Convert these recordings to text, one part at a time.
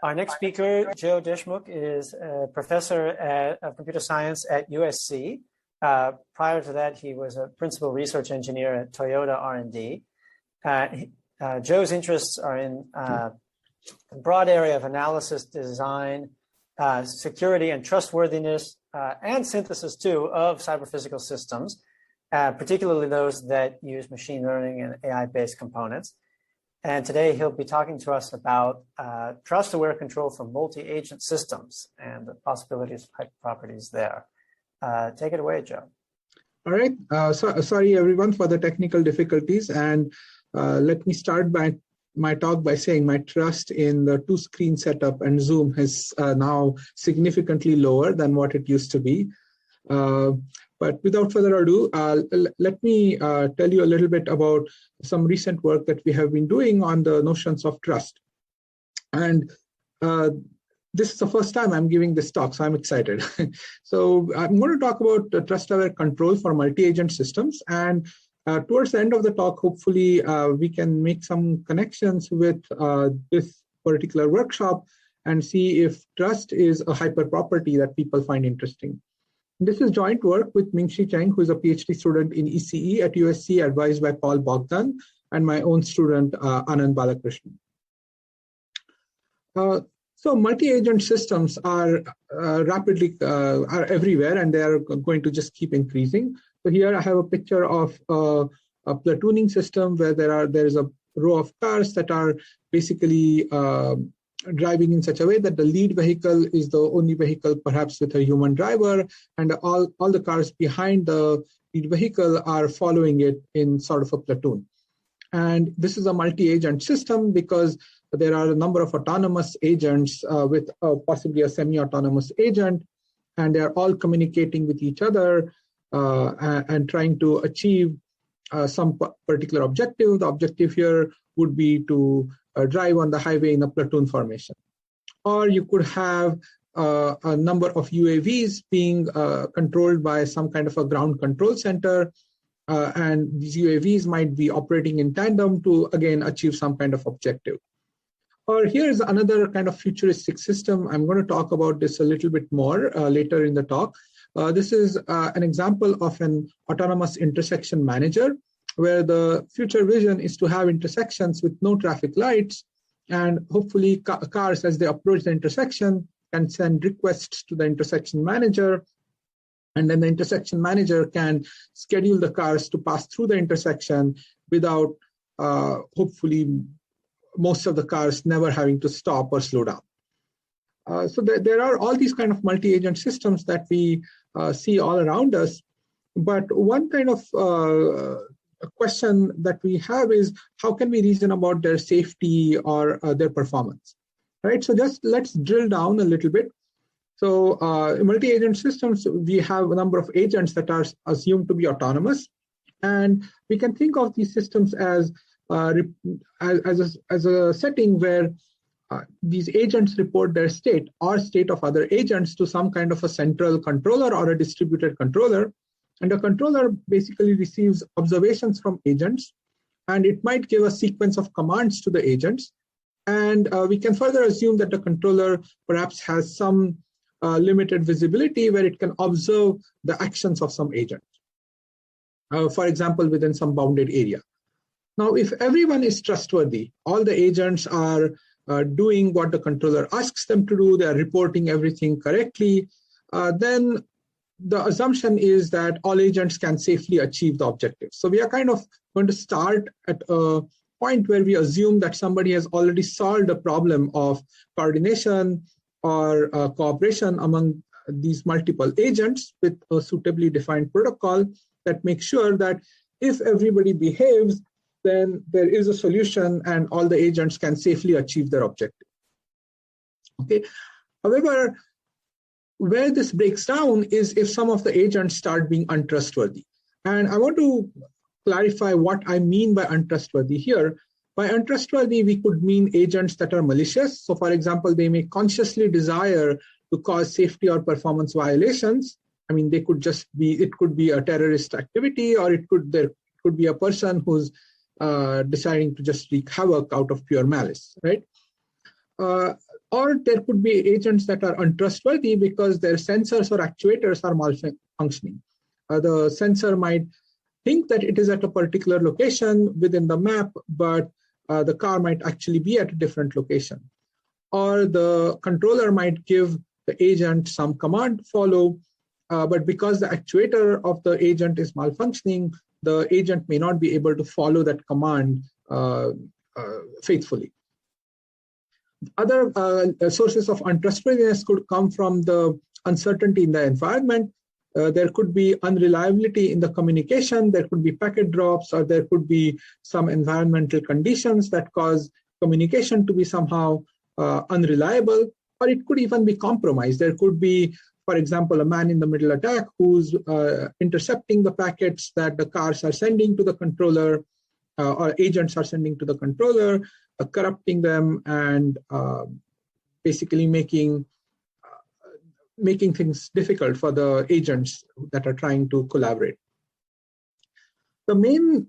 Our next speaker, Deshmukh, is a professor of computer science at USC. Prior to that, he was a principal research engineer at Toyota R&D. Joe's interests are in a broad area of analysis, design, security and trustworthiness, and synthesis too of cyber-physical systems, particularly those that use machine learning and AI-based components. And today he'll be talking to us about trust-aware control for multi-agent systems and the possibilities of hyperproperties there. Take it away, Joe. All right. Sorry, everyone, for the technical difficulties. And let me start my talk by saying my trust in the two-screen setup and Zoom is now significantly lower than what it used to be. But without further ado, let me tell you a little bit about some recent work that we have been doing on the notions of trust. And this is the first time I'm giving this talk, so I'm excited. So I'm going to talk about trust-aware control for multi-agent systems. And towards the end of the talk, hopefully, we can make some connections with this particular workshop and see if trust is a hyperproperty that people find interesting. This is joint work with Mingxi Cheng, who is a PhD student in ECE at USC, advised by Paul Bogdan, and my own student, Anand Balakrishnan. So multi-agent systems are rapidly are everywhere, and they are going to just keep increasing. So here I have a picture of a platooning system where there is a row of cars that are basically driving in such a way that the lead vehicle is the only vehicle perhaps with a human driver, and all the cars behind the lead vehicle are following it in sort of a platoon. And this is a multi-agent system because there are a number of autonomous agents with possibly a semi-autonomous agent, and they are all communicating with each other and trying to achieve some particular objective. The objective here would be to drive on the highway in a platoon formation. Or you could have a number of UAVs being controlled by some kind of a ground control center, and these UAVs might be operating in tandem to, again, achieve some kind of objective. Or here's another kind of futuristic system. I'm going to talk about this a little bit more later in the talk. This is an example of an autonomous intersection manager, where the future vision is to have intersections with no traffic lights, and hopefully cars, as they approach the intersection, can send requests to the intersection manager, and then the intersection manager can schedule the cars to pass through the intersection without, hopefully, most of the cars never having to stop or slow down. So there are all these kind of multi-agent systems that we see all around us, but one kind of a question that we have is, how can we reason about their safety or their performance, right? So just let's drill down a little bit. So multi-agent systems, we have a number of agents that are assumed to be autonomous, and we can think of these systems as a setting where these agents report their state or state of other agents to some kind of a central controller or a distributed controller. And the controller basically receives observations from agents, and it might give a sequence of commands to the agents. And we can further assume that the controller perhaps has some limited visibility where it can observe the actions of some agent, for example, within some bounded area. Now, if everyone is trustworthy, all the agents are doing what the controller asks them to do, they are reporting everything correctly, then the assumption is that all agents can safely achieve the objective. So we are kind of going to start at a point where we assume that somebody has already solved a problem of coordination or cooperation among these multiple agents with a suitably defined protocol that makes sure that if everybody behaves, then there is a solution and all the agents can safely achieve their objective. Okay. However, where this breaks down is if some of the agents start being untrustworthy. And I want to clarify what I mean by untrustworthy here. By untrustworthy, we could mean agents that are malicious. So for example, they may consciously desire to cause safety or performance violations. I mean, they could just be, it could be a terrorist activity, or there could be a person who's deciding to just wreak havoc out of pure malice, right? Or there could be agents that are untrustworthy because their sensors or actuators are malfunctioning. The sensor might think that it is at a particular location within the map, but the car might actually be at a different location. Or the controller might give the agent some command follow, but because the actuator of the agent is malfunctioning, the agent may not be able to follow that command faithfully. Other sources of untrustworthiness could come from the uncertainty in the environment. There could be unreliability in the communication, there could be packet drops, or there could be some environmental conditions that cause communication to be somehow unreliable, or it could even be compromised. There could be, for example, a man-in-the-middle attack who's intercepting the packets that the cars are sending to the controller, or agents are sending to the controller, corrupting them, and basically making things difficult for the agents that are trying to collaborate. The main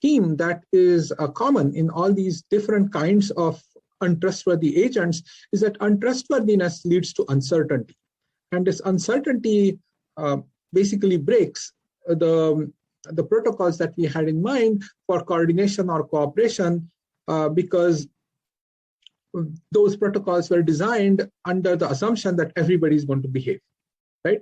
theme that is common in all these different kinds of untrustworthy agents is that untrustworthiness leads to uncertainty. And this uncertainty basically breaks the protocols that we had in mind for coordination or cooperation, because those protocols were designed under the assumption that everybody is going to behave, right?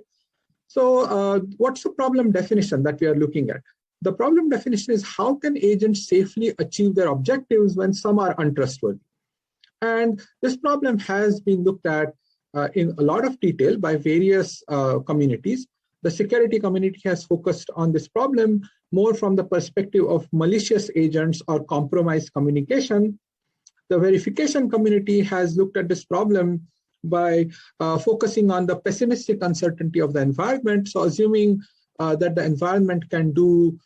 So what's the problem definition that we are looking at? The problem definition is how can agents safely achieve their objectives when some are untrustworthy? And this problem has been looked at in a lot of detail by various communities. The security community has focused on this problem more from the perspective of malicious agents or compromised communication. The verification community has looked at this problem by focusing on the pessimistic uncertainty of the environment. So assuming that the environment can do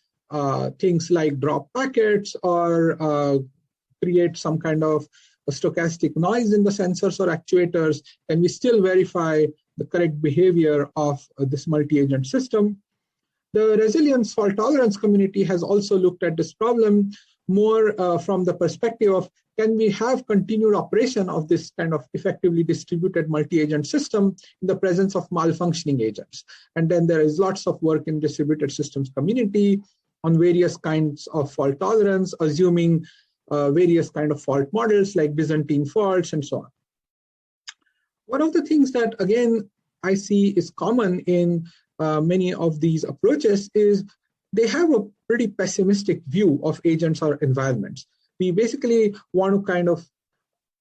things like drop packets or create some kind of a stochastic noise in the sensors or actuators, can we still verify the correct behavior of this multi-agent system? The resilience fault tolerance community has also looked at this problem more from the perspective of, can we have continued operation of this kind of effectively distributed multi-agent system in the presence of malfunctioning agents? And then there is lots of work in distributed systems community on various kinds of fault tolerance, assuming various kind of fault models like Byzantine faults and so on. One of the things that, again, I see is common in many of these approaches is they have a pretty pessimistic view of agents or environments. We basically want to kind of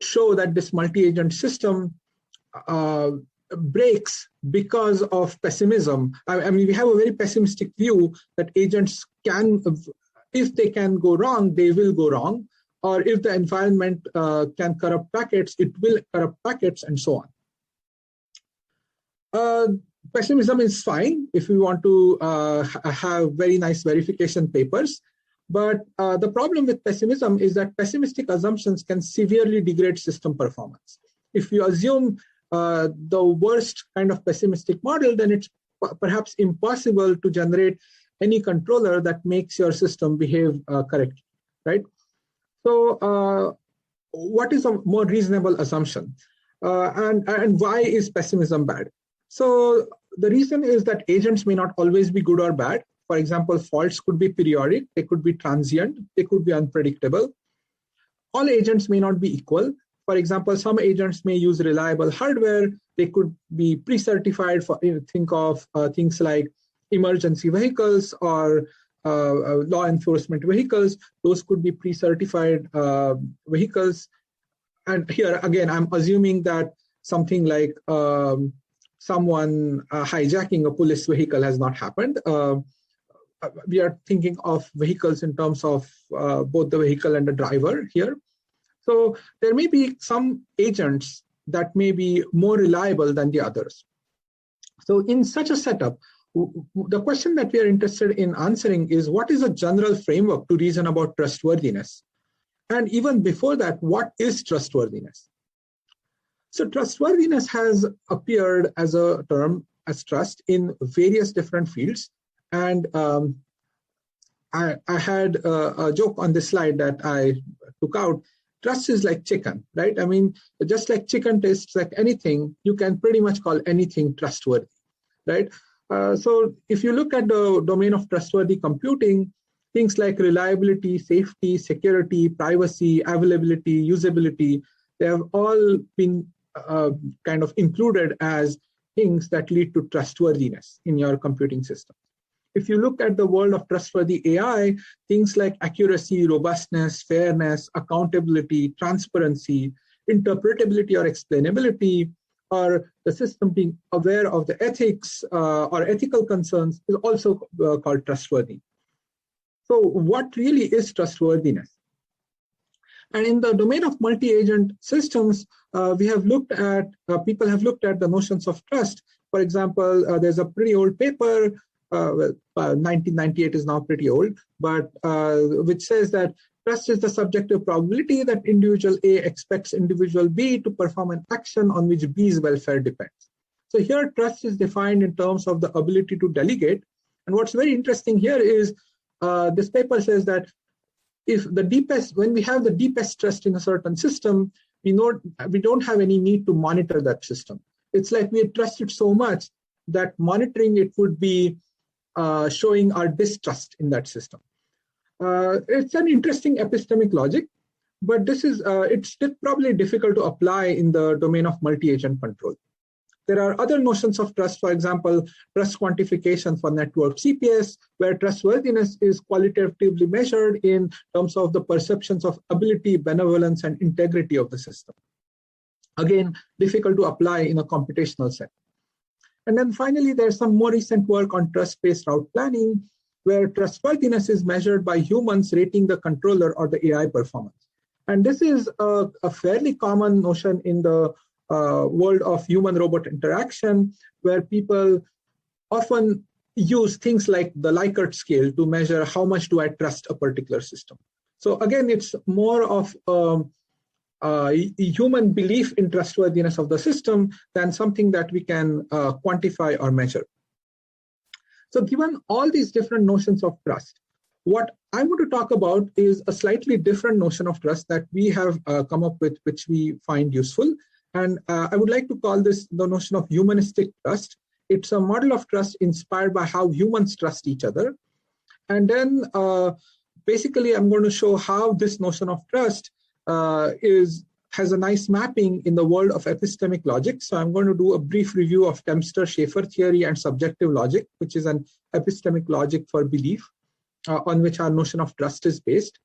show that this multi-agent system breaks because of pessimism. I mean, we have a very pessimistic view that agents can, if they can go wrong, they will go wrong. Or if the environment can corrupt packets, it will corrupt packets, and so on. Pessimism is fine if we want to have very nice verification papers. But the problem with pessimism is that pessimistic assumptions can severely degrade system performance. If you assume the worst kind of pessimistic model, then it's perhaps impossible to generate any controller that makes your system behave correctly, right? So what is a more reasonable assumption? And why is pessimism bad? So the reason is that agents may not always be good or bad. For example, faults could be periodic, they could be transient, they could be unpredictable. All agents may not be equal. For example, some agents may use reliable hardware, they could be pre-certified for, think of things like emergency vehicles or law enforcement vehicles. Those could be pre-certified vehicles. And here, again, I'm assuming that something like someone hijacking a police vehicle has not happened. We are thinking of vehicles in terms of both the vehicle and the driver here. So there may be some agents that may be more reliable than the others. So in such a setup, the question that we are interested in answering is, what is a general framework to reason about trustworthiness? And even before that, what is trustworthiness? So trustworthiness has appeared as a term, as trust, in various different fields. And I had a joke on this slide that I took out, trust is like chicken, right? I mean, just like chicken tastes like anything, you can pretty much call anything trustworthy, right? So if you look at the domain of trustworthy computing, things like reliability, safety, security, privacy, availability, usability, they have all been kind of included as things that lead to trustworthiness in your computing system. If you look at the world of trustworthy AI, things like accuracy, robustness, fairness, accountability, transparency, interpretability or explainability, or the system being aware of the ethics or ethical concerns is also called trustworthy. So what really is trustworthiness? And in the domain of multi-agent systems, we have looked at, people have looked at the notions of trust. For example, there's a pretty old paper, 1998 is now pretty old, but which says that trust is the subjective probability that individual A expects individual B to perform an action on which B's welfare depends. So here trust is defined in terms of the ability to delegate. And what's very interesting here is this paper says that if the deepest, when we have the deepest trust in a certain system, we don't have any need to monitor that system. It's like we trust it so much that monitoring it would be showing our distrust in that system. It's an interesting epistemic logic, but this is it's probably difficult to apply in the domain of multi-agent control. There are other notions of trust, for example, trust quantification for network CPS, where trustworthiness is qualitatively measured in terms of the perceptions of ability, benevolence, and integrity of the system. Again, difficult to apply in a computational setting. And then finally, there's some more recent work on trust-based route planning, where trustworthiness is measured by humans rating the controller or the AI performance. And this is a fairly common notion in the world of human-robot interaction, where people often use things like the Likert scale to measure how much do I trust a particular system. So again, it's more of human belief in trustworthiness of the system than something that we can quantify or measure. So given all these different notions of trust, what I want to talk about is a slightly different notion of trust that we have come up with, which we find useful. And I would like to call this the notion of humanistic trust. It's a model of trust inspired by how humans trust each other. And then basically, I'm going to show how this notion of trust has a nice mapping in the world of epistemic logic. So I'm going to do a brief review of Dempster-Schaeffer theory and subjective logic, which is an epistemic logic for belief, on which our notion of trust is based.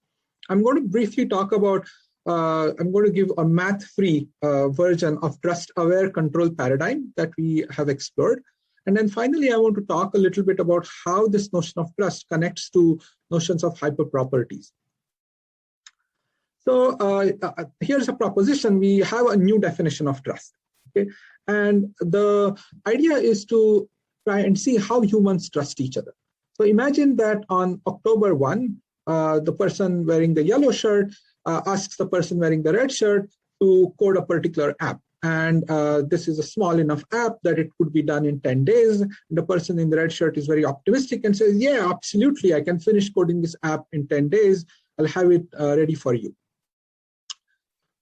I'm going to briefly talk about, I'm going to give a math-free version of trust-aware control paradigm that we have explored. And then finally, I want to talk a little bit about how this notion of trust connects to notions of hyperproperties. So here's a proposition. We have a new definition of trust. Okay? And the idea is to try and see how humans trust each other. So imagine that on October 1, the person wearing the yellow shirt asks the person wearing the red shirt to code a particular app. And this is a small enough app that it could be done in 10 days. The person in the red shirt is very optimistic and says, yeah, absolutely, I can finish coding this app in 10 days. I'll have it ready for you.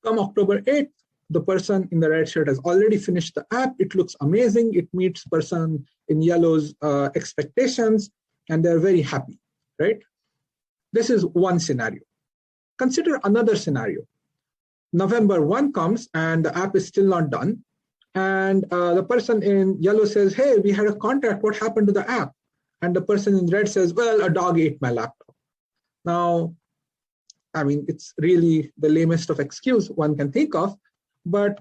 Come October 8th, the person in the red shirt has already finished the app. It looks amazing. It meets person in yellow's expectations, and they're very happy, right? This is one scenario. Consider another scenario. November 1 comes and the app is still not done. And the person in yellow says, hey, we had a contract. What happened to the app? And the person in red says, well, a dog ate my laptop. Now, I mean, it's really the lamest of excuse one can think of. But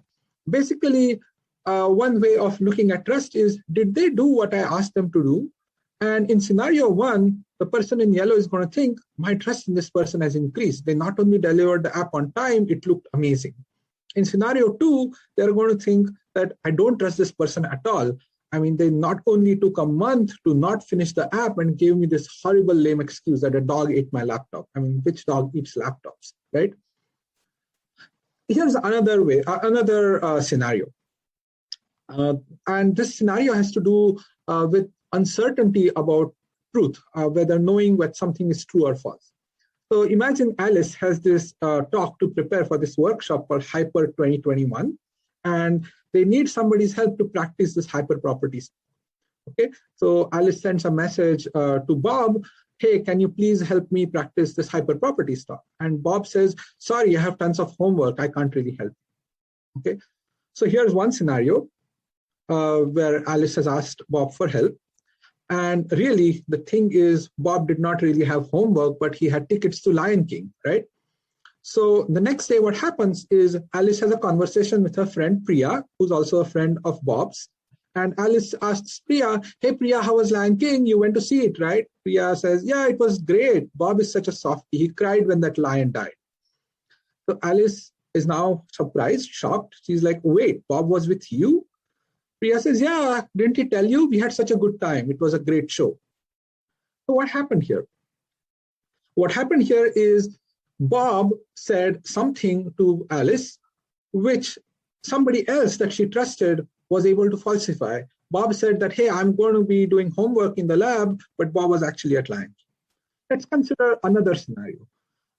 basically, one way of looking at trust is, did they do what I asked them to do? And in scenario 1, the person in yellow is going to think, my trust in this person has increased. They not only delivered the app on time, it looked amazing. In scenario 2, they're going to think that I don't trust this person at all. I mean, they not only took a month to not finish the app and gave me this horrible lame excuse that a dog ate my laptop. I mean, which dog eats laptops, right? Here's another way, another scenario. And this scenario has to do with uncertainty about truth, whether knowing whether something is true or false. So imagine Alice has this talk to prepare for this workshop called Hyper 2021, and they need somebody's help to practice this hyperproperties. Okay, so Alice sends a message to Bob, hey, can you please help me practice this hyperproperties talk? And Bob says, sorry, I have tons of homework, I can't really help you. Okay, so here's one scenario where Alice has asked Bob for help. And really, the thing is, Bob did not really have homework, but he had tickets to Lion King, right? So the next day, what happens is Alice has a conversation with her friend Priya, who's also a friend of Bob's. And Alice asks Priya, hey, Priya, how was Lion King? You went to see it, right? Priya says, yeah, it was great. Bob is such a softie. He cried when that lion died. So Alice is now surprised, shocked. She's like, wait, Bob was with you? Priya says, yeah, didn't he tell you? We had such a good time. It was a great show. So what happened here? What happened here is Bob said something to Alice, which somebody else that she trusted was able to falsify. Bob said that, hey, I'm going to be doing homework in the lab, but Bob was actually at Lion King. Let's consider another scenario.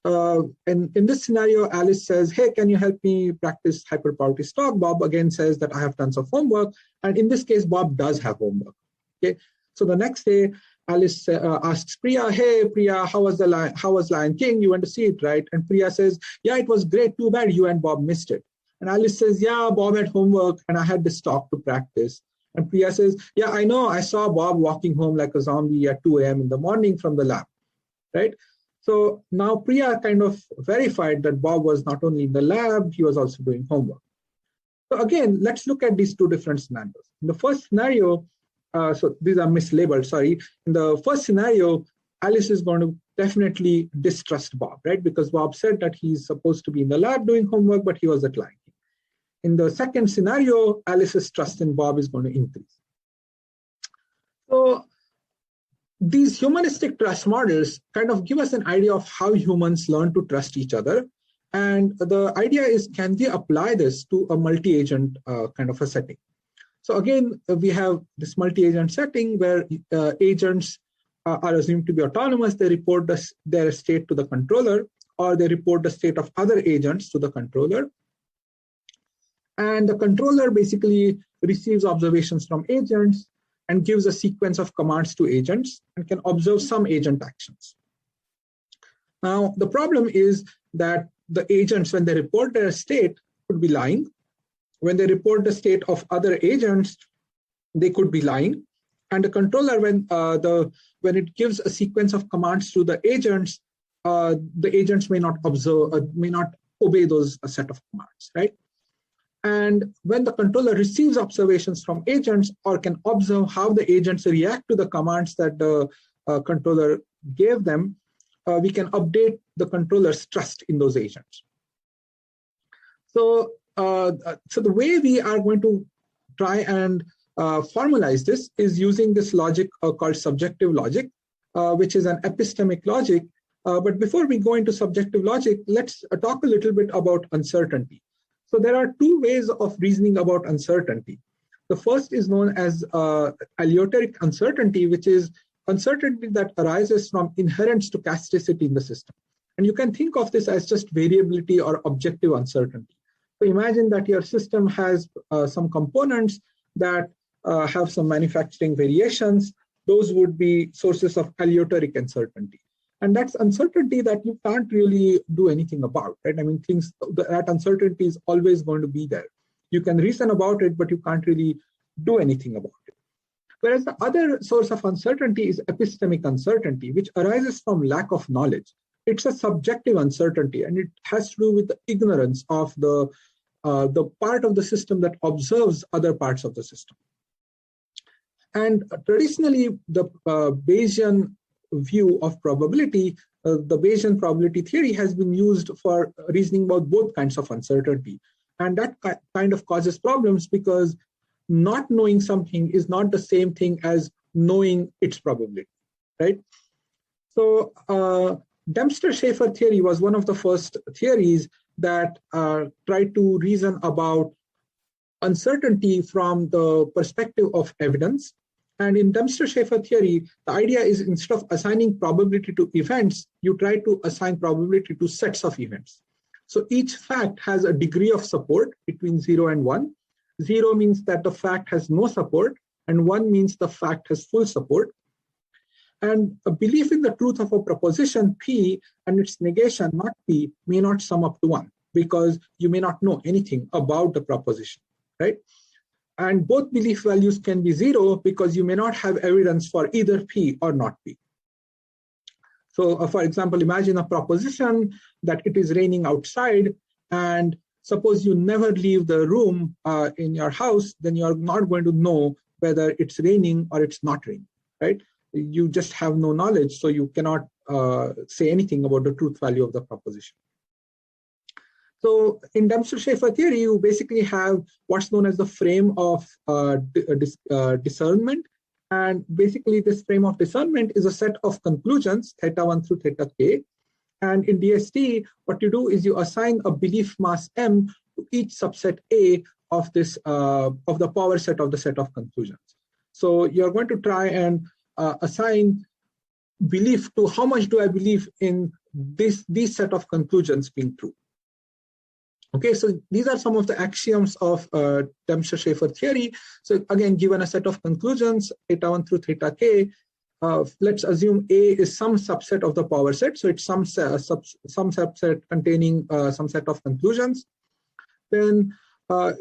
And in this scenario, Alice says, hey, can you help me practice hyperproperties talk? Bob again says that I have tons of homework. And in this case, Bob does have homework. Okay. So the next day, Alice asks Priya, hey, Priya, how was Lion King? You went to see it, right? And Priya says, yeah, it was great. Too bad you and Bob missed it. And Alice says, yeah, Bob had homework and I had this talk to practice. And Priya says, yeah, I know. I saw Bob walking home like a zombie at 2 a.m. in the morning from the lab, right? So now Priya kind of verified that Bob was not only in the lab, he was also doing homework. So again, let's look at these two different scenarios. In the first scenario, so these are mislabeled, sorry. In the first scenario, Alice is going to definitely distrust Bob, right? Because Bob said that he's supposed to be in the lab doing homework, but he was at Lion King. In the second scenario, Alice's trust in Bob is going to increase. So these humanistic trust models kind of give us an idea of how humans learn to trust each other. And the idea is, can we apply this to a multi-agent kind of a setting? So again, we have this multi-agent setting where agents are assumed to be autonomous. They report their state to the controller, or they report the state of other agents to the controller. And the controller basically receives observations from agents and gives a sequence of commands to agents and can observe some agent actions. Now, the problem is that the agents, when they report their state, could be lying. When they report the state of other agents, they could be lying. And the controller, when it gives a sequence of commands to the agents may not obey those set of commands, right? And when the controller receives observations from agents or can observe how the agents react to the commands that the controller gave them, we can update the controller's trust in those agents. So the way we are going to try and formalize this is using this logic called subjective logic, which is an epistemic logic. But before we go into subjective logic, let's talk a little bit about uncertainty. So there are two ways of reasoning about uncertainty. The first is known as aleatoric uncertainty, which is uncertainty that arises from inherent stochasticity in the system. And you can think of this as just variability or objective uncertainty. So imagine that your system has some components that have some manufacturing variations. Those would be sources of aleatoric uncertainty. And that's uncertainty that you can't really do anything about, right? I mean, that uncertainty is always going to be there. You can reason about it, but you can't really do anything about it. Whereas the other source of uncertainty is epistemic uncertainty, which arises from lack of knowledge. It's a subjective uncertainty, and it has to do with the ignorance of the part of the system that observes other parts of the system. And traditionally, the Bayesian view of probability, the Bayesian probability theory has been used for reasoning about both kinds of uncertainty. And that kind of causes problems because not knowing something is not the same thing as knowing its probability, right? So Dempster-Shafer theory was one of the first theories that tried to reason about uncertainty from the perspective of evidence. And in Dempster-Shafer theory, the idea is instead of assigning probability to events, you try to assign probability to sets of events. So each fact has a degree of support between 0 and 1. 0 means that the fact has no support, and 1 means the fact has full support. And a belief in the truth of a proposition P and its negation, not P, may not sum up to 1 because you may not know anything about the proposition, right? And both belief values can be 0 because you may not have evidence for either P or not P. So for example, imagine a proposition that it is raining outside, and suppose you never leave the room in your house, then you're not going to know whether it's raining or it's not raining, right? You just have no knowledge, so you cannot say anything about the truth value of the proposition. So in Dempster-Shafer theory, you basically have what's known as the frame of discernment. And basically this frame of discernment is a set of conclusions, theta 1 through theta k. And in DST, what you do is you assign a belief mass M to each subset A of this of the power set of the set of conclusions. So you're going to try and assign belief to how much do I believe in these set of conclusions being true. Okay, so these are some of the axioms of Dempster-Shafer theory. So again, given a set of conclusions, theta 1 through theta k, let's assume A is some subset of the power set. So it's some subset containing some set of conclusions. Then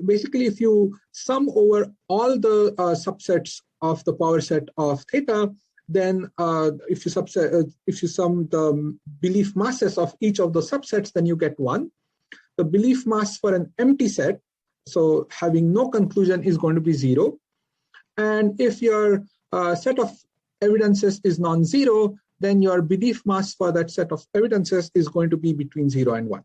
basically, if you sum over all the subsets of the power set of theta, then if you sum the belief masses of each of the subsets, then you get 1. The belief mass for an empty set, so having no conclusion, is going to be 0. And if your set of evidences is non-zero, then your belief mass for that set of evidences is going to be between 0 and 1.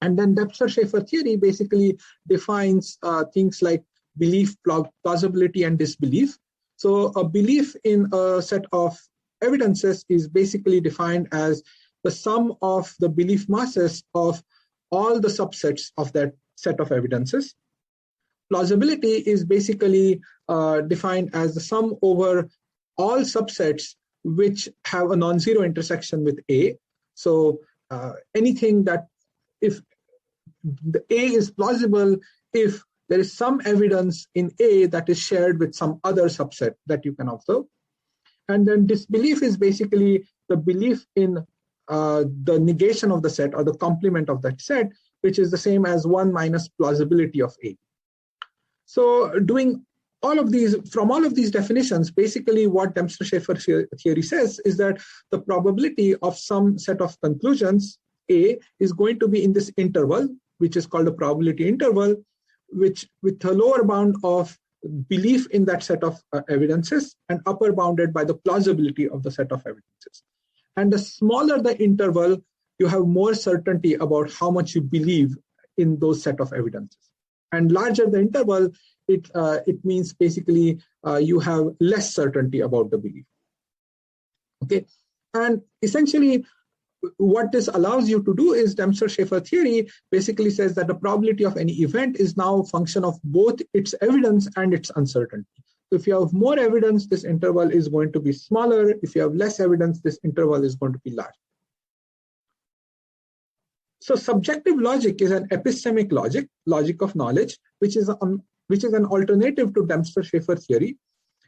And then Dempster-Shafer theory basically defines things like belief, plausibility, and disbelief. So a belief in a set of evidences is basically defined as the sum of the belief masses of all the subsets of that set of evidences. Plausibility is basically defined as the sum over all subsets which have a non-zero intersection with A. So anything that, if the A is plausible, if there is some evidence in A that is shared with some other subset that you can observe. And then disbelief is basically the belief in the negation of the set or the complement of that set, which is the same as 1 minus plausibility of A. So doing all of these, from all of these definitions, basically what Dempster-Shafer theory says is that the probability of some set of conclusions, A, is going to be in this interval, which is called a probability interval, which with a lower bound of belief in that set of evidences and upper bounded by the plausibility of the set of evidences. And the smaller the interval, you have more certainty about how much you believe in those set of evidences. And larger the interval, it means basically you have less certainty about the belief. Okay, and essentially what this allows you to do is Dempster-Shafer theory basically says that the probability of any event is now a function of both its evidence and its uncertainty. So if you have more evidence, this interval is going to be smaller. If you have less evidence, this interval is going to be larger. So subjective logic is an epistemic logic, logic of knowledge, which is an alternative to Dempster-Shafer theory.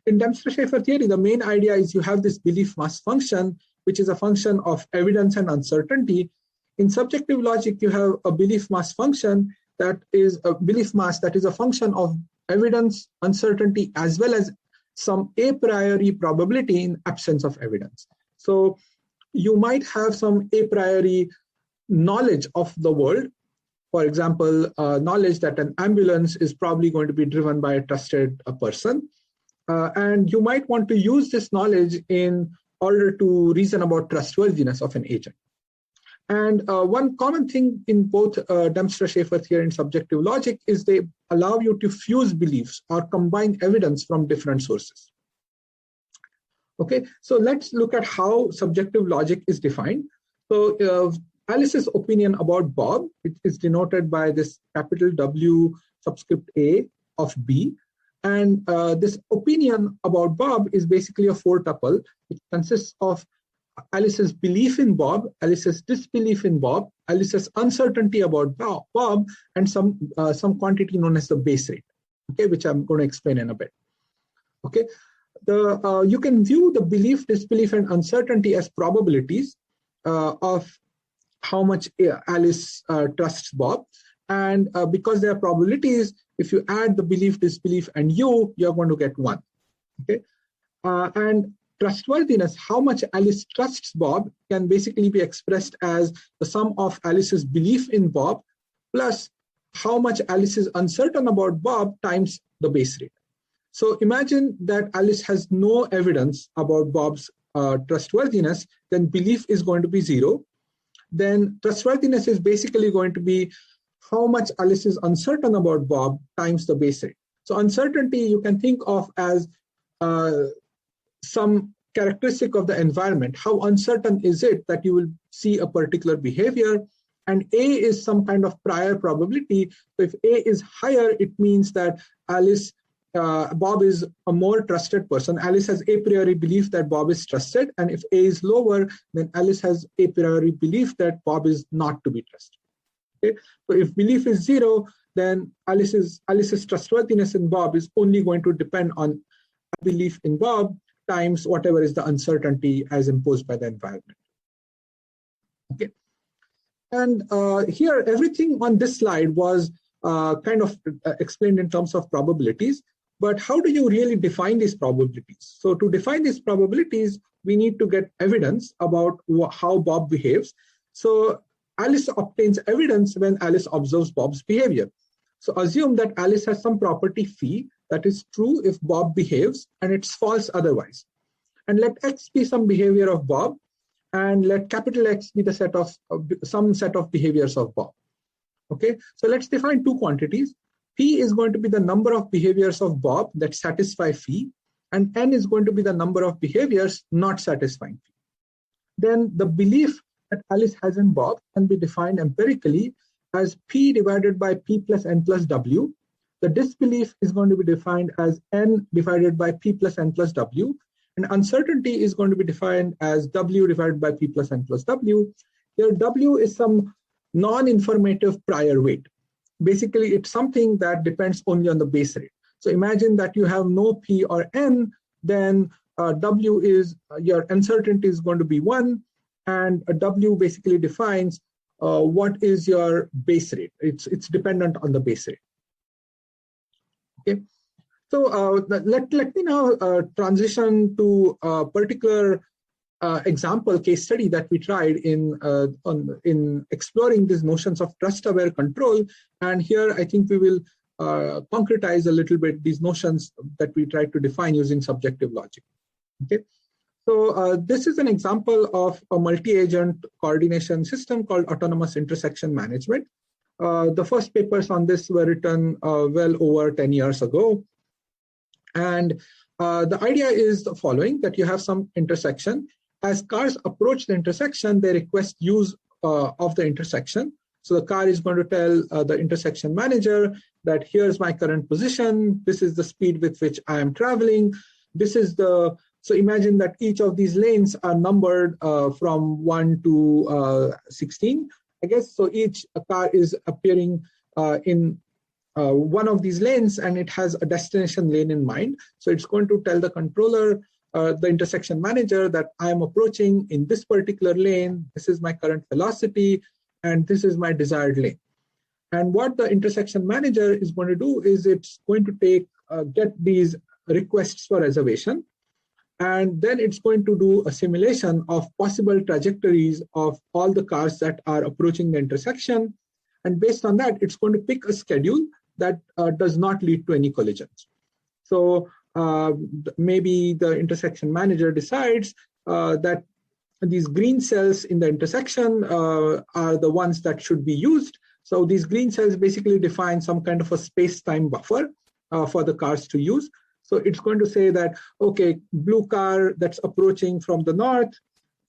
In Dempster-Shafer theory, the main idea is you have this belief mass function, which is a function of evidence and uncertainty. In subjective logic, you have a belief mass function that is a belief mass that is a function of evidence, uncertainty, as well as some a priori probability in absence of evidence. So you might have some a priori knowledge of the world. For example, knowledge that an ambulance is probably going to be driven by a trusted person. And you might want to use this knowledge in order to reason about trustworthiness of an agent. And one common thing in both Dempster-Shafer theory and subjective logic is they allow you to fuse beliefs or combine evidence from different sources. Okay, so let's look at how subjective logic is defined. So Alice's opinion about Bob, it is denoted by this capital W subscript A of B. And this opinion about Bob is basically a four-tuple, which consists of Alice's belief in Bob, Alice's disbelief in Bob, Alice's uncertainty about Bob, and some quantity known as the base rate, okay, which I'm going to explain in a bit. Okay, you can view the belief, disbelief, and uncertainty as probabilities of how much Alice trusts Bob. And because they are probabilities, if you add the belief, disbelief, and you're going to get 1. Okay, and trustworthiness, how much Alice trusts Bob, can basically be expressed as the sum of Alice's belief in Bob plus how much Alice is uncertain about Bob times the base rate. So imagine that Alice has no evidence about Bob's trustworthiness, then belief is going to be 0. Then trustworthiness is basically going to be how much Alice is uncertain about Bob times the base rate. So uncertainty you can think of as some characteristic of the environment. How uncertain is it that you will see a particular behavior? And A is some kind of prior probability. So if A is higher, it means that Bob is a more trusted person. Alice has a priori belief that Bob is trusted. And if A is lower, then Alice has a priori belief that Bob is not to be trusted. Okay? So if belief is 0, then Alice's trustworthiness in Bob is only going to depend on belief in Bob times whatever is the uncertainty as imposed by the environment. Okay. And here, everything on this slide was kind of explained in terms of probabilities. But how do you really define these probabilities? So to define these probabilities, we need to get evidence about how Bob behaves. So Alice obtains evidence when Alice observes Bob's behavior. So assume that Alice has some property phi that is true if Bob behaves and it's false otherwise. And let X be some behavior of Bob, and let capital X be the some set of behaviors of Bob. Okay, so let's define two quantities. P is going to be the number of behaviors of Bob that satisfy phi, and N is going to be the number of behaviors not satisfying phi. Then the belief that Alice has in Bob can be defined empirically as P divided by P plus N plus W. The disbelief is going to be defined as N divided by P plus N plus W. And uncertainty is going to be defined as W divided by P plus N plus W. Here W is some non-informative prior weight. Basically, it's something that depends only on the base rate. So imagine that you have no P or N, then W is, your uncertainty is going to be 1, and W basically defines what is your base rate. It's dependent on the base rate. Okay. So let me now transition to a particular example case study that we tried in exploring these notions of trust-aware control. And here I think we will concretize a little bit these notions that we tried to define using subjective logic. Okay. So this is an example of a multi-agent coordination system called autonomous intersection management. The first papers on this were written well over 10 years ago. And the idea is the following, that you have some intersection. As cars approach the intersection, they request use of the intersection. So the car is going to tell the intersection manager that here's my current position. This is the speed with which I am traveling. So imagine that each of these lanes are numbered from 1 to 16, I guess. So each car is appearing in one of these lanes, and it has a destination lane in mind. So it's going to tell the controller, the intersection manager, that I am approaching in this particular lane. This is my current velocity, and this is my desired lane. And what the intersection manager is going to do is it's going to get these requests for reservation, and then it's going to do a simulation of possible trajectories of all the cars that are approaching the intersection. And based on that, it's going to pick a schedule that does not lead to any collisions. So maybe the intersection manager decides that these green cells in the intersection are the ones that should be used. So these green cells basically define some kind of a space-time buffer for the cars to use. So it's going to say that, okay, blue car that's approaching from the north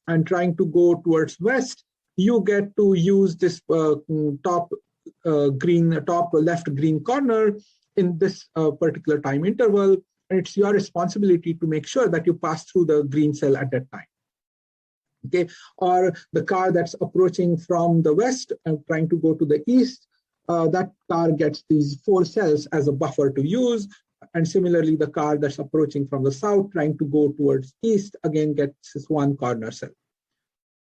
and trying to go towards west, you get to use this top left green corner, in this particular time interval, and it's your responsibility to make sure that you pass through the green cell at that time. Okay, or the car that's approaching from the west and trying to go to the east, that car gets these 4 cells as a buffer to use. And similarly, the car that's approaching from the south trying to go towards east again gets this 1 corner cell.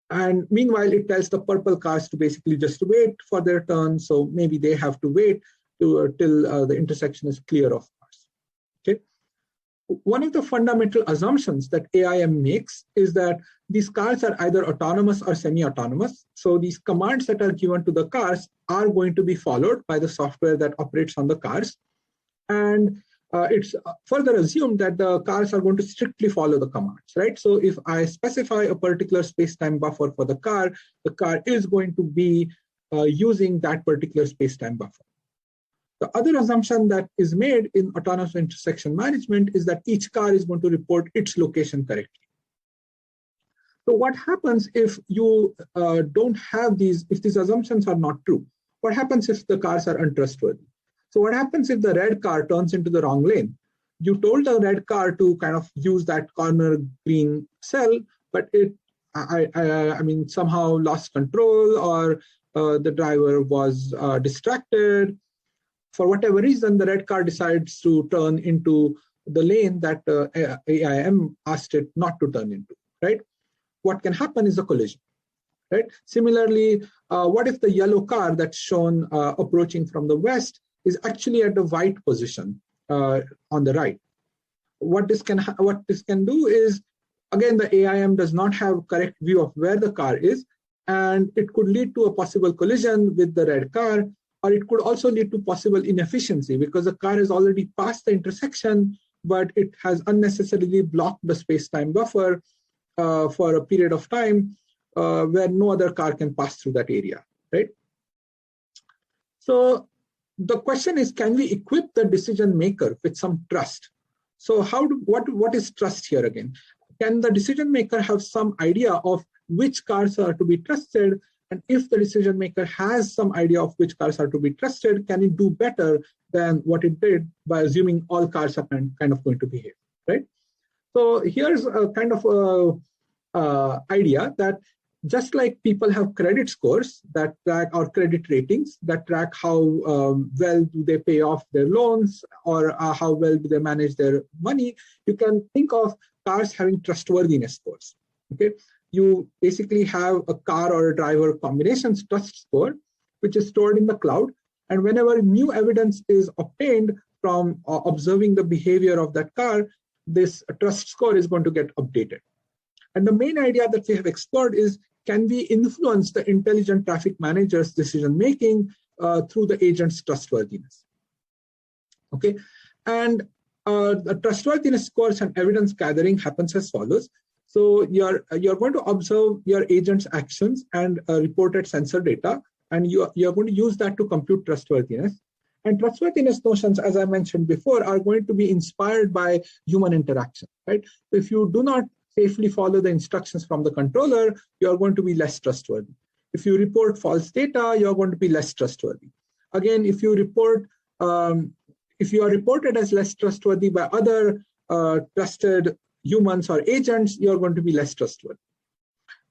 And meanwhile, it tells the purple cars to basically just wait for their turn. So maybe they have to wait till the intersection is clear of cars. Okay. One of the fundamental assumptions that AIM makes is that these cars are either autonomous or semi-autonomous. So these commands that are given to the cars are going to be followed by the software that operates on the cars. And it's further assumed that the cars are going to strictly follow the commands, right? So if I specify a particular space-time buffer for the car is going to be using that particular space-time buffer. The other assumption that is made in autonomous intersection management is that each car is going to report its location correctly. So what happens if you don't have these, if these assumptions are not true? What happens if the cars are untrustworthy? So what happens if the red car turns into the wrong lane? You told the red car to kind of use that corner green cell, but it, I mean, somehow lost control, or the driver was distracted. For whatever reason, the red car decides to turn into the lane that AIM asked it not to turn into, right? What can happen is a collision, right? Similarly, what if the yellow car that's shown approaching from the west is actually at the white position on the right? What this can do is, again, the AIM does not have correct view of where the car is, and it could lead to a possible collision with the red car, or it could also lead to possible inefficiency because the car has already passed the intersection, but it has unnecessarily blocked the space-time buffer for a period of time where no other car can pass through that area, right? So the question is, can we equip the decision maker with some trust? So what is trust here again? Can the decision maker have some idea of which cars are to be trusted? And if the decision maker has some idea of which cars are to be trusted, can it do better than what it did by assuming all cars are kind of going to behave, right? So here's a kind of idea that just like people have credit scores that track, or credit ratings that track how well do they pay off their loans, or how well do they manage their money, you can think of cars having trustworthiness scores. Okay, you basically have a car or a driver combinations trust score, which is stored in the cloud, and whenever new evidence is obtained from observing the behavior of that car, this trust score is going to get updated. And the main idea that we have explored is, can we influence the intelligent traffic manager's decision-making through the agent's trustworthiness? Okay, and the trustworthiness scores and evidence gathering happens as follows. So you're going to observe your agent's actions and reported sensor data, and you're going to use that to compute trustworthiness. And trustworthiness notions, as I mentioned before, are going to be inspired by human interaction, right? So if you do not safely follow the instructions from the controller, you are going to be less trustworthy. If you report false data, you're going to be less trustworthy. Again, if you are reported as less trustworthy by other trusted humans or agents, you're going to be less trustworthy.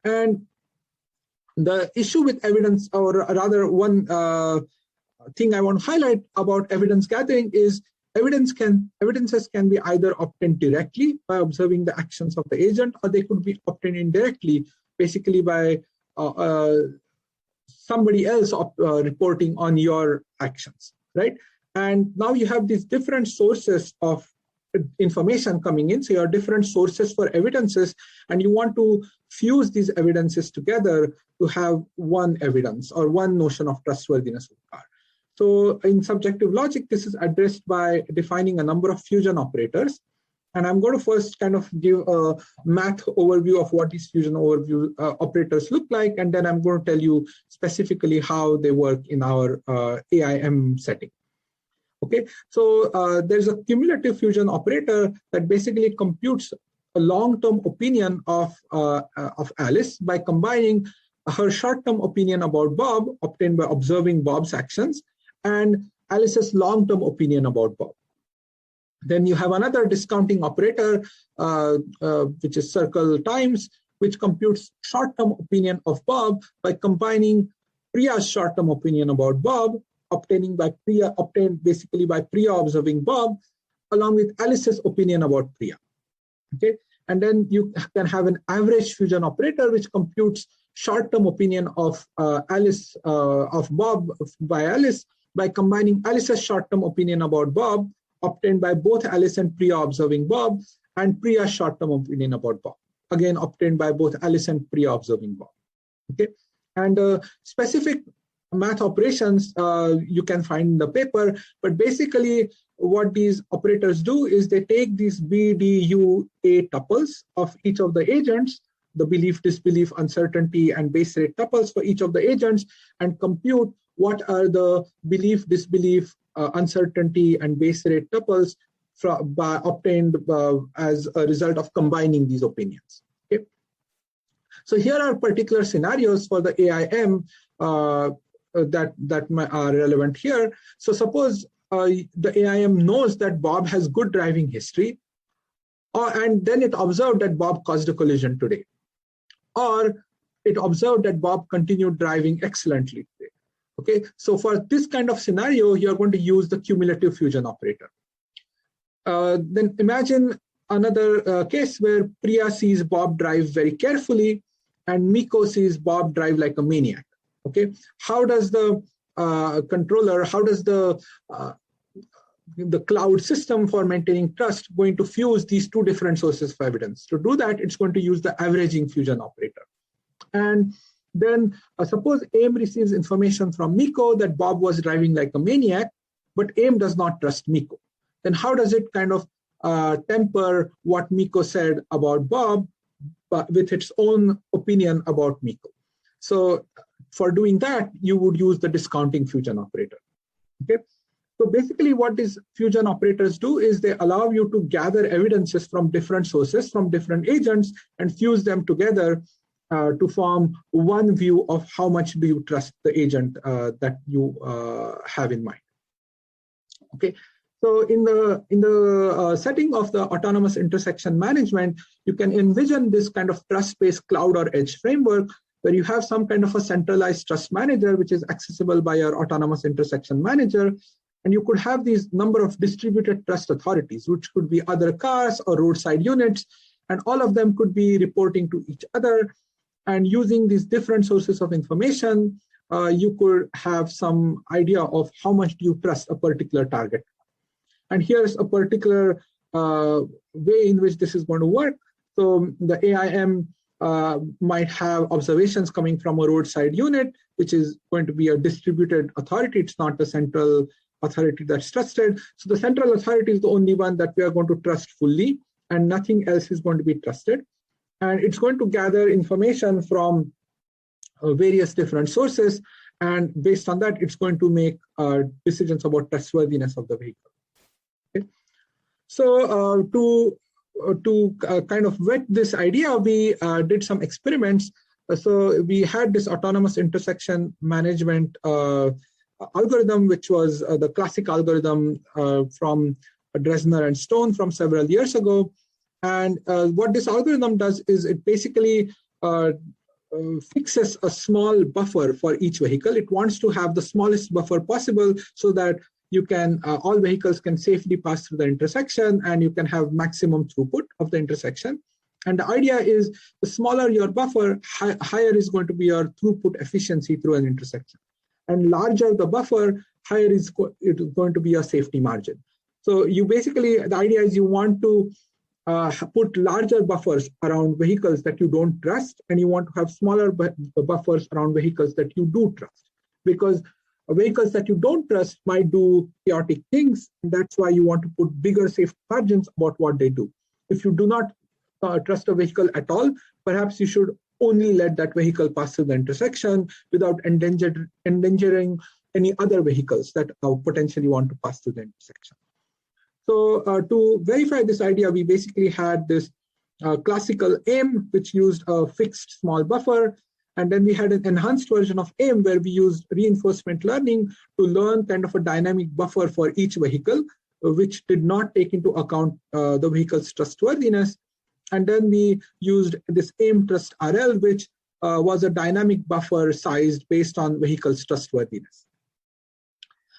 And the issue with evidence, or rather one thing I want to highlight about evidence gathering is evidences can be either obtained directly by observing the actions of the agent, or they could be obtained indirectly, basically by somebody else reporting on your actions, right? And now you have these different sources of information coming in. So you have different sources for evidences, and you want to fuse these evidences together to have one evidence or one notion of trustworthiness of the car. So in subjective logic, this is addressed by defining a number of fusion operators. And I'm going to first kind of give a math overview of what these fusion operators look like, and then I'm going to tell you specifically how they work in our AIM setting. Okay, so there's a cumulative fusion operator that basically computes a long-term opinion of Alice by combining her short-term opinion about Bob, obtained by observing Bob's actions, and Alice's long-term opinion about Bob. Then you have another discounting operator, which is circle times, which computes short-term opinion of Bob by combining Priya's short-term opinion about Bob, obtained basically by Priya observing Bob, along with Alice's opinion about Priya. Okay, and then you can have an average fusion operator which computes short-term opinion of Bob by Alice by combining Alice's short-term opinion about Bob, obtained by both Alice and Priya observing Bob, and Priya's short-term opinion about Bob, again obtained by both Alice and Priya observing Bob. Okay, and specific math operations you can find in the paper, but basically what these operators do is they take these B, D, U, A tuples of each of the agents, the belief, disbelief, uncertainty, and base rate tuples for each of the agents, and compute what are the belief, disbelief, uncertainty, and base rate tuples obtained as a result of combining these opinions. Okay. So here are particular scenarios for the AIM that are relevant here. So suppose the AIM knows that Bob has good driving history, and then it observed that Bob caused a collision today. Or it observed that Bob continued driving excellently today. Okay, so for this kind of scenario, you're going to use the cumulative fusion operator. Then imagine another case where Priya sees Bob drive very carefully and Miko sees Bob drive like a maniac. Okay, how does the controller, how does the cloud system for maintaining trust going to fuse these two different sources of evidence? To do that, it's going to use the averaging fusion operator. And then suppose AIM receives information from Miko that Bob was driving like a maniac, but AIM does not trust Miko. Then how does it kind of temper what Miko said about Bob with its own opinion about Miko? So for doing that, you would use the discounting fusion operator. Okay. So basically what these fusion operators do is they allow you to gather evidences from different sources, from different agents, and fuse them together to form one view of how much do you trust the agent that you have in mind. Okay. So in the setting of the autonomous intersection management, you can envision this kind of trust-based cloud or edge framework where you have some kind of a centralized trust manager which is accessible by your autonomous intersection manager. And you could have these number of distributed trust authorities, which could be other cars or roadside units, and all of them could be reporting to each other. And using these different sources of information, you could have some idea of how much do you trust a particular target. And here's a particular way in which this is going to work. So the AIM might have observations coming from a roadside unit, which is going to be a distributed authority. It's not the central authority that's trusted. So the central authority is the only one that we are going to trust fully, and nothing else is going to be trusted. And it's going to gather information from various different sources, and based on that, it's going to make decisions about trustworthiness of the vehicle. Okay. So to kind of vet this idea, we did some experiments. So we had this autonomous intersection management algorithm, which was the classic algorithm from Dresner and Stone from several years ago. And what this algorithm does is it basically fixes a small buffer for each vehicle. It wants to have the smallest buffer possible so that you can all vehicles can safely pass through the intersection and you can have maximum throughput of the intersection. And the idea is the smaller your buffer, higher is going to be your throughput efficiency through an intersection. And larger the buffer, higher is going to be your safety margin. So you basically, the idea is you want to put larger buffers around vehicles that you don't trust, and you want to have smaller buffers around vehicles that you do trust. Because vehicles that you don't trust might do chaotic things, and that's why you want to put bigger safety margins about what they do. If you do not trust a vehicle at all, perhaps you should only let that vehicle pass through the intersection without endangering any other vehicles that potentially want to pass through the intersection. So to verify this idea, we basically had this classical AIM, which used a fixed small buffer, And then we had an enhanced version of AIM where we used reinforcement learning to learn kind of a dynamic buffer for each vehicle, which did not take into account the vehicle's trustworthiness. And then we used this AIM trust RL, which was a dynamic buffer sized based on vehicle's trustworthiness.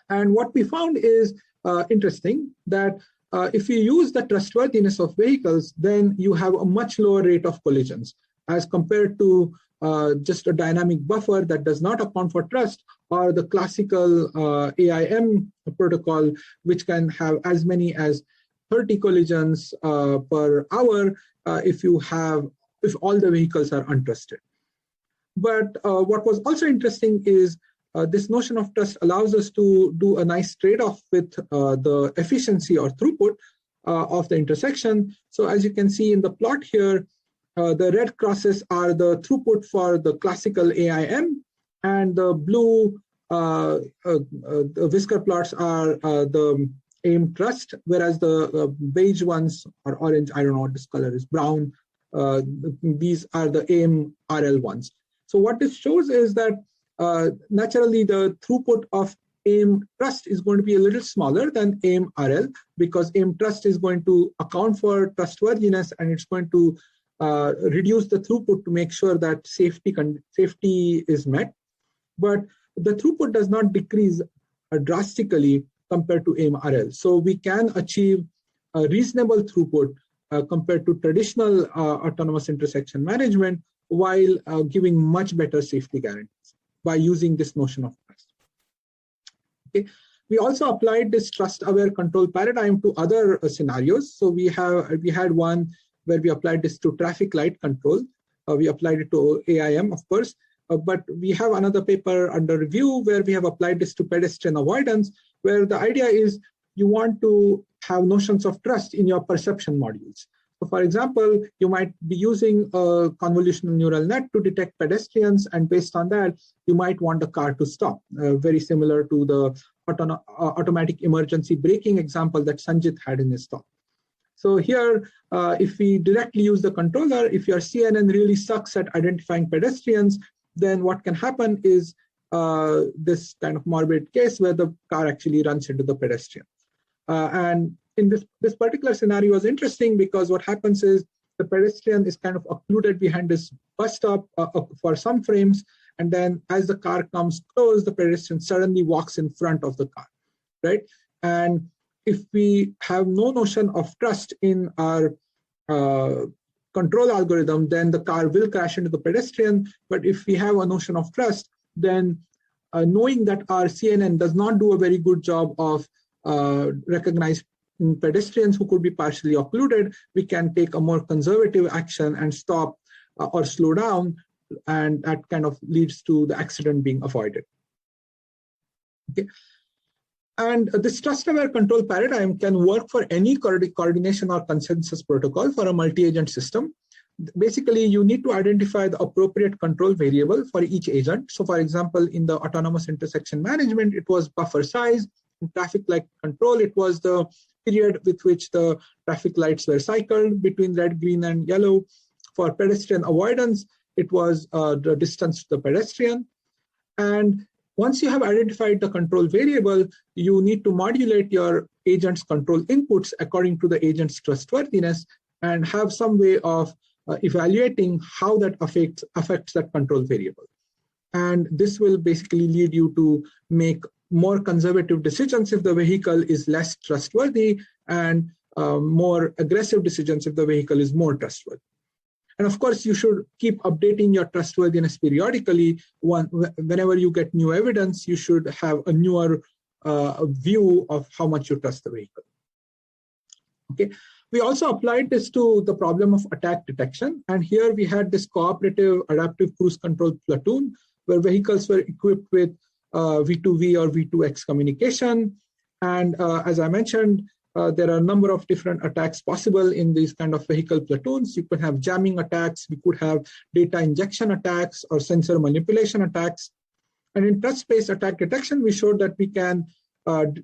And what we found is interesting, that if you use the trustworthiness of vehicles, then you have a much lower rate of collisions as compared to just a dynamic buffer that does not account for trust, or the classical AIM protocol, which can have as many as 30 collisions per hour if all the vehicles are untrusted. But what was also interesting is this notion of trust allows us to do a nice trade-off with the efficiency or throughput of the intersection. So as you can see in the plot here, the red crosses are the throughput for the classical AIM, and the blue the whisker plots are the AIM trust, whereas the beige ones, or orange, I don't know what this color is, brown, these are the AIM RL ones. So what this shows is that naturally the throughput of AIM trust is going to be a little smaller than AIM RL, because AIM trust is going to account for trustworthiness, and it's going to reduce the throughput to make sure that safety is met. But the throughput does not decrease drastically compared to AIM RL. So we can achieve a reasonable throughput compared to traditional autonomous intersection management, while giving much better safety guarantees by using this notion of trust. Okay. We also applied this trust-aware control paradigm to other scenarios. So we had one where we applied this to traffic light control. We applied it to AIM, of course, but we have another paper under review where we have applied this to pedestrian avoidance, where the idea is you want to have notions of trust in your perception modules. So for example, you might be using a convolutional neural net to detect pedestrians, and based on that, you might want the car to stop, very similar to the automatic emergency braking example that Sanjit had in his talk. So here, if we directly use the controller, if your CNN really sucks at identifying pedestrians, then what can happen is this kind of morbid case where the car actually runs into the pedestrian. And in this particular scenario was interesting because what happens is the pedestrian is kind of occluded behind this bus stop for some frames, and then as the car comes close, the pedestrian suddenly walks in front of the car, right? And if we have no notion of trust in our control algorithm, then the car will crash into the pedestrian. But if we have a notion of trust, then knowing that our CNN does not do a very good job of recognizing pedestrians who could be partially occluded, we can take a more conservative action and stop or slow down, and that kind of leads to the accident being avoided. Okay. And this trust-aware control paradigm can work for any coordination or consensus protocol for a multi-agent system. Basically, you need to identify the appropriate control variable for each agent. So for example, in the autonomous intersection management, it was buffer size. In traffic light control, it was the period with which the traffic lights were cycled between red, green, and yellow. For pedestrian avoidance, it was the distance to the pedestrian. And once you have identified the control variable, you need to modulate your agent's control inputs according to the agent's trustworthiness and have some way of evaluating how that affects that control variable. And this will basically lead you to make more conservative decisions if the vehicle is less trustworthy, and more aggressive decisions if the vehicle is more trustworthy. And of course, you should keep updating your trustworthiness periodically. Whenever you get new evidence, you should have a newer view of how much you trust the vehicle. Okay. We also applied this to the problem of attack detection. And here we had this cooperative adaptive cruise control platoon where vehicles were equipped with V2V or V2X communication. And as I mentioned, there are a number of different attacks possible in these kind of vehicle platoons. You could have jamming attacks, we could have data injection attacks or sensor manipulation attacks. And in trust-based attack detection, we showed that we can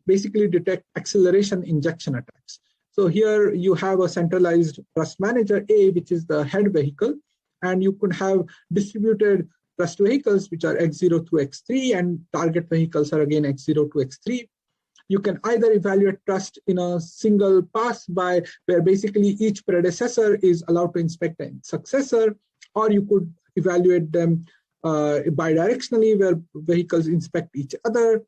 basically detect acceleration injection attacks. So here you have a centralized trust manager A, which is the head vehicle, and you could have distributed trust vehicles, which are X0 through X3, and target vehicles are again X0 to X3. You can either evaluate trust in a single pass where basically each predecessor is allowed to inspect a successor, or you could evaluate them bidirectionally, where vehicles inspect each other.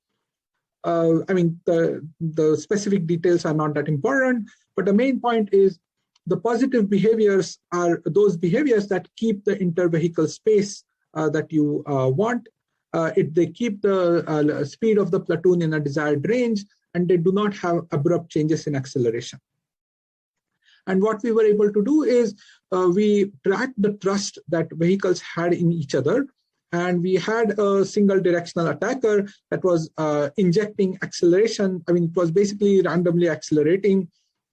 The specific details are not that important, but the main point is the positive behaviors are those behaviors that keep the inter-vehicle space that you want. They keep the speed of the platoon in a desired range, and they do not have abrupt changes in acceleration. And what we were able to do is we tracked the trust that vehicles had in each other, and we had a single directional attacker that was injecting acceleration. It was basically randomly accelerating,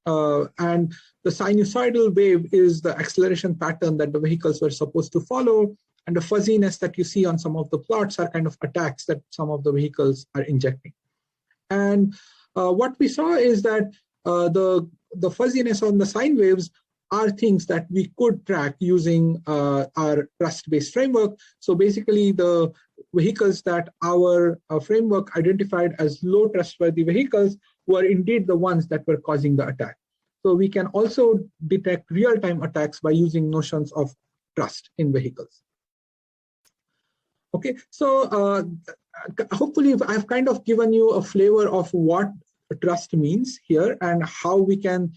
and the sinusoidal wave is the acceleration pattern that the vehicles were supposed to follow. And the fuzziness that you see on some of the plots are kind of attacks that some of the vehicles are injecting. And what we saw is that the fuzziness on the sine waves are things that we could track using our trust-based framework. So basically, the vehicles that our framework identified as low trustworthy vehicles were indeed the ones that were causing the attack. So we can also detect real-time attacks by using notions of trust in vehicles. Okay, so hopefully I've kind of given you a flavor of what trust means here and how we can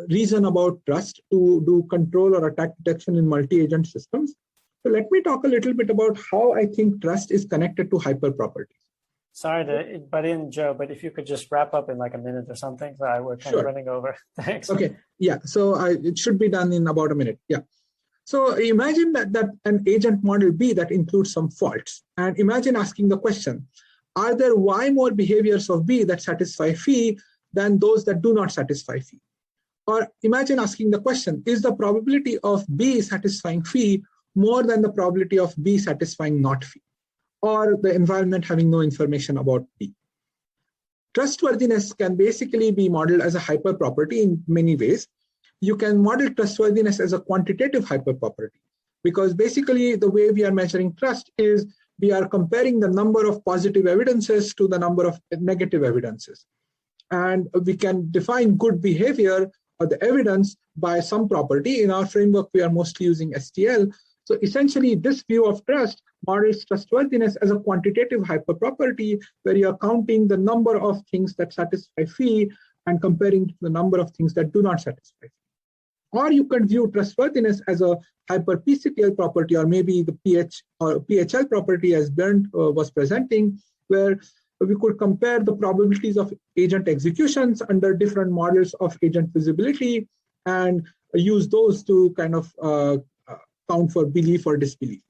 reason about trust to do control or attack detection in multi-agent systems. So let me talk a little bit about how I think trust is connected to hyperproperties. Sorry to butt in, Joe, but if you could just wrap up in like a minute or something, so we're kind of running over. Thanks. Okay, yeah, so it should be done in about a minute, yeah. So imagine that an agent model B that includes some faults, and imagine asking the question, are there Y more behaviors of B that satisfy phi than those that do not satisfy phi? Or imagine asking the question, is the probability of B satisfying phi more than the probability of B satisfying not phi, or the environment having no information about B? Trustworthiness can basically be modeled as a hyperproperty in many ways. You can model trustworthiness as a quantitative hyperproperty, because basically the way we are measuring trust is we are comparing the number of positive evidences to the number of negative evidences. And we can define good behavior or the evidence by some property. In our framework, we are mostly using STL. So essentially, this view of trust models trustworthiness as a quantitative hyperproperty, where you are counting the number of things that satisfy phi and comparing to the number of things that do not satisfy phi. Or you can view trustworthiness as a hyperphysical property, or maybe the PH or PHL property as Bernd was presenting, where we could compare the probabilities of agent executions under different models of agent visibility and use those to kind of count for belief or disbelief.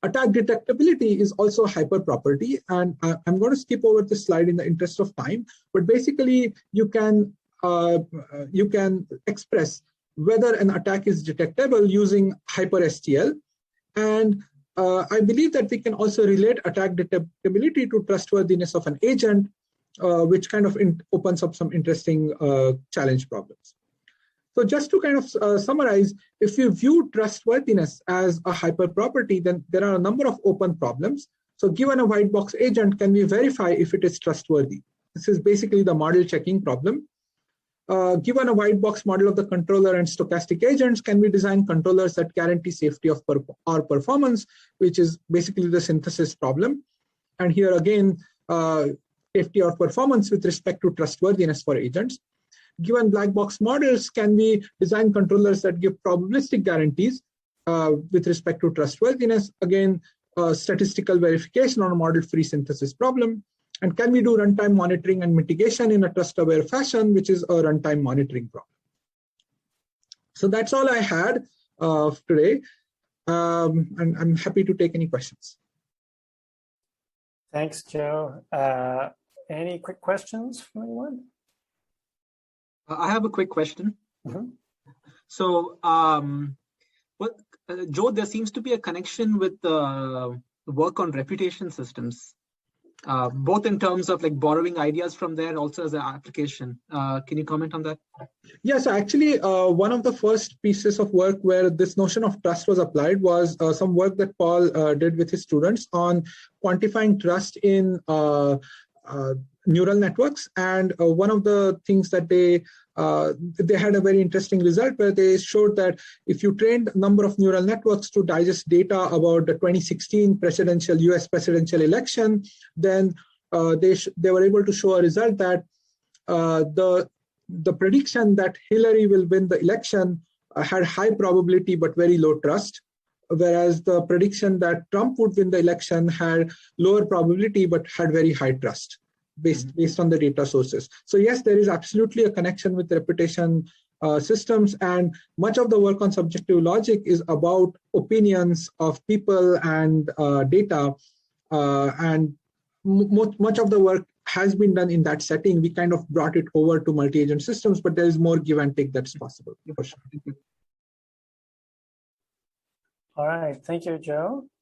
Attack detectability is also a hyperproperty, and I'm going to skip over this slide in the interest of time, but basically you can express whether an attack is detectable using hyper-STL. And I believe that we can also relate attack detectability to trustworthiness of an agent, which kind of opens up some interesting challenge problems. So just to kind of summarize, if you view trustworthiness as a hyperproperty, then there are a number of open problems. So given a white box agent, can we verify if it is trustworthy? This is basically the model checking problem. Given a white box model of the controller and stochastic agents, can we design controllers that guarantee safety of our performance, which is basically the synthesis problem. And here again, safety or performance with respect to trustworthiness for agents. Given black box models, can we design controllers that give probabilistic guarantees with respect to trustworthiness? Again, statistical verification on a model-free synthesis problem. And can we do runtime monitoring and mitigation in a trust-aware fashion, which is a runtime monitoring problem? So that's all I had today. And I'm happy to take any questions. Thanks, Joe. Any quick questions from anyone? I have a quick question. Mm-hmm. So, Joe, there seems to be a connection with the work on reputation systems. both in terms of like borrowing ideas from there, also as an application. Can you comment on that? Yeah, so actually, one of the first pieces of work where this notion of trust was applied was some work that Paul did with his students on quantifying trust in neural networks. And one of the things that they had a very interesting result where they showed that if you trained a number of neural networks to digest data about the 2016 US presidential election, then they were able to show a result that the prediction that Hillary will win the election had high probability but very low trust, whereas the prediction that Trump would win the election had lower probability but had very high trust based on the data sources. So yes, there is absolutely a connection with reputation systems, and much of the work on subjective logic is about opinions of people and data, and much of the work has been done in that setting. We kind of brought it over to multi-agent systems, but there is more give and take that's possible. For sure. All right, thank you, Joe.